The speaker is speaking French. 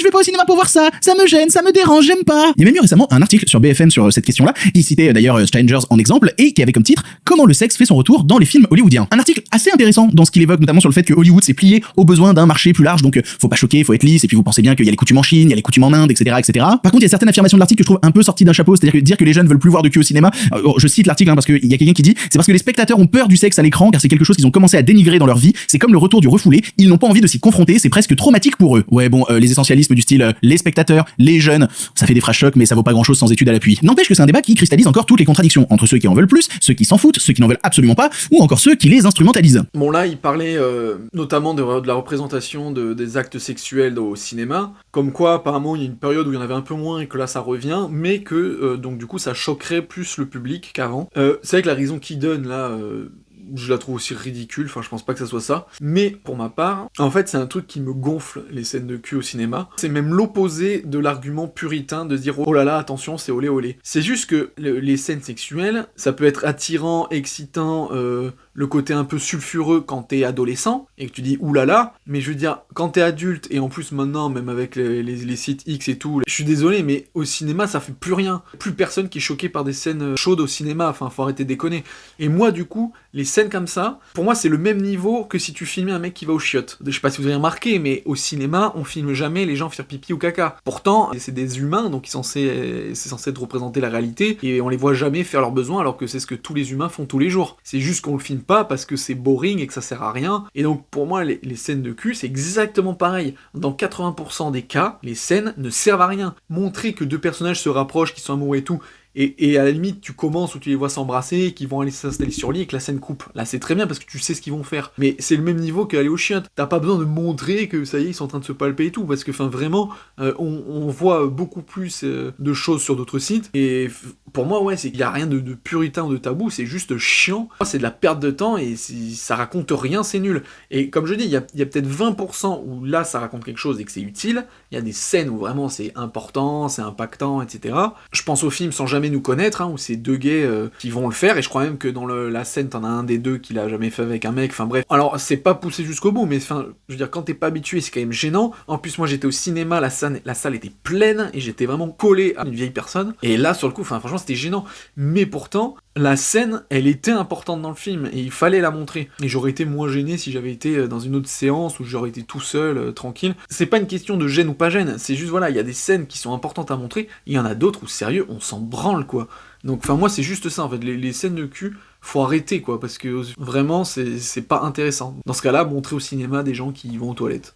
vais pas au cinéma pour voir ça me gêne, ça me dérange, j'aime pas. Il y a même eu récemment un article sur BFM sur cette question-là, qui citait d'ailleurs Strangers en exemple, et qui avait comme titre « Comment le sexe fait son retour dans les films hollywoodiens ». Un article assez intéressant dans ce qu'il évoque, notamment sur le fait que Hollywood s'est plié aux besoins d'un marché plus large, donc faut pas choquer, faut être lisse, et puis vous pensez bien qu'il y a les coutumes en Chine, il y a les coutumes en Inde, etc., etc. Par contre, il y a certaines affirmations de l'article que je trouve un peu sorties d'un chapeau, c'est-à-dire que dire que les jeunes veulent plus voir de cul au cinéma, je cite l'article parce qu'il y a quelqu'un qui dit « C'est parce que les spectateurs ont peur du sexe à l'écran, car c'est quelque chose qu'ils ont commencé à dénigrer dans leur vie, c'est comme le retour du refoulé, ils n'ont pas envie de s'y confronter, c'est presque traumatique pour eux. » Ouais bon, les essentialismes du style les spectateurs, les jeunes, ça fait des phrases chocs, mais ça vaut pas grand-chose sans études à l'appui. N'empêche que c'est un débat qui cristallise encore toutes les contradictions entre ceux qui en veulent plus, ceux qui s'en foutent, ceux qui n'en veulent absolument pas, ou encore ceux qui les instrumentalisent. Bon là, il parlait notamment de la représentation des actes sexuels au cinéma, comme quoi apparemment il y a une période où il y en avait un peu moins et que là ça revient, mais que donc du coup ça choquerait plus le public qu'avant. C'est vrai que la raison qu'il donne là... je la trouve aussi ridicule, enfin je pense pas que ça soit ça, mais pour ma part, en fait c'est un truc qui me gonfle, les scènes de cul au cinéma, c'est même l'opposé de l'argument puritain de dire oh là là, attention, c'est olé olé. C'est juste que les scènes sexuelles, ça peut être attirant, excitant, le côté un peu sulfureux quand t'es adolescent, et que tu dis oulala, mais je veux dire, quand t'es adulte, et en plus maintenant, même avec les sites X et tout, je suis désolé, mais au cinéma ça fait plus rien. Plus personne qui est choqué par des scènes chaudes au cinéma, enfin faut arrêter de déconner. Et moi du coup, les scènes comme ça, pour moi c'est le même niveau que si tu filmais un mec qui va aux chiottes. Je sais pas si vous avez remarqué, mais au cinéma, on filme jamais les gens faire pipi ou caca. Pourtant, c'est des humains, donc c'est censé être représenter la réalité, et on les voit jamais faire leurs besoins, alors que c'est ce que tous les humains font tous les jours. C'est juste qu'on le filme pas parce que c'est boring et que ça sert à rien, et donc pour moi, les scènes de cul, c'est exactement pareil. Dans 80% des cas, les scènes ne servent à rien. Montrer que deux personnages se rapprochent, qui sont amoureux et tout, et à la limite, tu commences où tu les vois s'embrasser, qu'ils vont aller s'installer sur le lit et que la scène coupe. Là, c'est très bien parce que tu sais ce qu'ils vont faire. Mais c'est le même niveau qu'aller aux chiottes. T'as pas besoin de montrer que ça y est, ils sont en train de se palper et tout. Parce que, enfin, vraiment, on voit beaucoup plus de choses sur d'autres sites. Et pour moi, ouais, il y a rien de puritain ou de tabou, c'est juste chiant. C'est de la perte de temps et ça raconte rien, c'est nul. Et comme je dis, il y a peut-être 20% où là, ça raconte quelque chose et que c'est utile. Il y a des scènes où vraiment c'est important, c'est impactant, etc. Je pense au film Sans jamais nous connaître, où c'est deux gays qui vont le faire, et je crois même que dans la scène, t'en as un des deux qui l'a jamais fait avec un mec, enfin bref. Alors, c'est pas poussé jusqu'au bout, mais enfin, je veux dire, quand t'es pas habitué, c'est quand même gênant. En plus, moi, j'étais au cinéma, la salle était pleine, et j'étais vraiment collé à une vieille personne, et là, sur le coup, enfin, franchement, c'était gênant. Mais pourtant, la scène, elle était importante dans le film, et il fallait la montrer. Et j'aurais été moins gêné si j'avais été dans une autre séance, où j'aurais été tout seul, tranquille. C'est pas une question de gêne ou pas gêne, c'est juste, voilà, il y a des scènes qui sont importantes à montrer, il y en a d'autres où, sérieux, on s'en branle, quoi. Donc, enfin, moi, c'est juste ça, en fait, les scènes de cul, faut arrêter, quoi, parce que vraiment, c'est pas intéressant. Dans ce cas-là, montrer au cinéma des gens qui vont aux toilettes.